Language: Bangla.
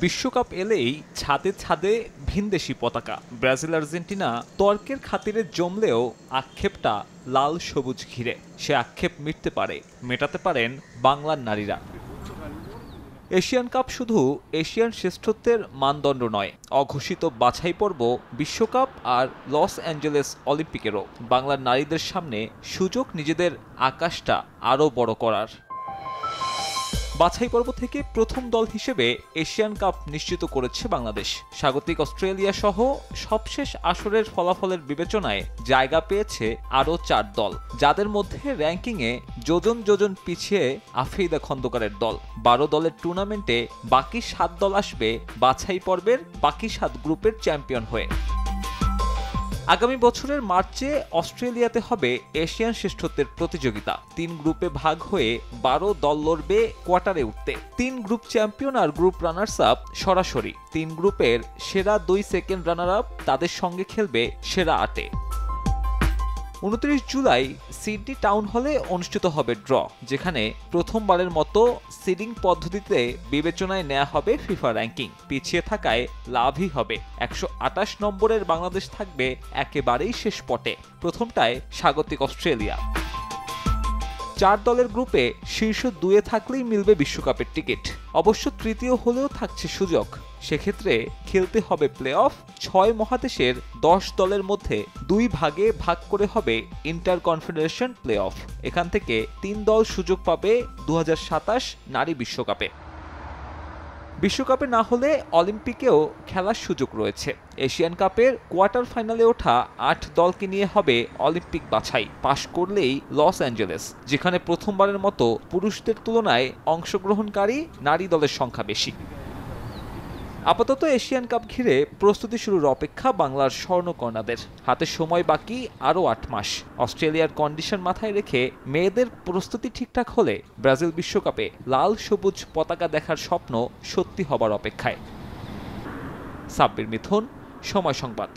বিশ্বকাপ এলেই ছাদে ছাদে ভিনদেশি পতাকা। ব্রাজিল আর্জেন্টিনা তর্কের খাতিরে জমলেও আক্ষেপটা লাল সবুজ ঘিরে। সে আক্ষেপ মেটাতে পারেন বাংলার নারীরা। এশিয়ান কাপ শুধু এশিয়ান শ্রেষ্ঠত্বের মানদণ্ড নয়, অঘোষিত বাছাই পর্ব বিশ্বকাপ আর লস অ্যাঞ্জেলেস অলিম্পিকেরও বাংলার নারীদের সামনে সুযোগ নিজেদের আকাশটা আরও বড় করার। বাছাই পর্ব থেকে প্রথম দল হিসেবে এশিয়ান কাপ নিশ্চিত করেছে বাংলাদেশ। স্বাগতিক অস্ট্রেলিয়া সহ সবশেষ আসরের ফলাফলের বিবেচনায় জায়গা পেয়েছে আরও 4 দল, যাদের মধ্যে র্যাঙ্কিংয়ে যোজন যোজন পিছিয়ে আফেইদা খন্দকারের দল। 12 দলের টুর্নামেন্টে বাকি 7 দল আসবে বাছাই পর্বের বাকি 7 গ্রুপের চ্যাম্পিয়ন হয়ে। আগামী বছরের মার্চে অস্ট্রেলিয়াতে হবে এশিয়ান শ্রেষ্ঠত্বের প্রতিযোগিতা। 3 গ্রুপে ভাগ হয়ে 12 দল লড়বে কোয়ার্টারে উঠতে। 3 গ্রুপ চ্যাম্পিয়ন আর গ্রুপ রানার্স আপ সরাসরি 3 গ্রুপের সেরা 2 সেকেন্ড রানার আপ তাদের সঙ্গে খেলবে সেরা 8-এ। 29 জুলাই সিডনি টাউন হলে অনুষ্ঠিত হবে ড্র, যেখানে প্রথমবারের মতো সিডিং পদ্ধতিতে বিবেচনায় নেওয়া হবে ফিফা র্যাঙ্কিং। পিছিয়ে থাকায় লাভই হবে। 128 নম্বরের বাংলাদেশ থাকবে একেবারেই শেষ পটে, প্রথমটায় স্বাগতিক অস্ট্রেলিয়া। 4 দলের গ্রুপে শীর্ষ 2-এ থাকলেই মিলবে বিশ্বকাপের টিকিট। অবশ্য তৃতীয় হলেও থাকছে সুযোগ। সেক্ষেত্রে খেলতে হবে প্লে অফ। 6 মহাদেশের 10 দলের মধ্যে 2 ভাগে ভাগ করে হবে ইন্টার কনফেডারেশন প্লে অফ। এখান থেকে 3 দল সুযোগ পাবে 2027 নারী বিশ্বকাপে। বিশ্বকাপে না হলে অলিম্পিকেও খেলার সুযোগ রয়েছে। এশিয়ান কাপের কোয়ার্টার ফাইনালে ওঠা 8 দলকে নিয়ে হবে অলিম্পিক বাছাই। পাশ করলেই লস অ্যাঞ্জেলেস, যেখানে প্রথমবারের মতো পুরুষদের তুলনায় অংশগ্রহণকারী নারী দলের সংখ্যা বেশি। আপাতত এশিয়ান কাপ ঘিরে প্রস্তুতি শুরুর অপেক্ষা বাংলার স্বর্ণকর্ণাদের। হাতে সময় বাকি আরও 8 মাস। অস্ট্রেলিয়ার কন্ডিশন মাথায় রেখে মেয়েদের প্রস্তুতি ঠিকঠাক হলে ব্রাজিল বিশ্বকাপে লাল সবুজ পতাকা দেখার স্বপ্ন সত্যি হবার অপেক্ষায়। সাব্বির মিথুন, সময় সংবাদ।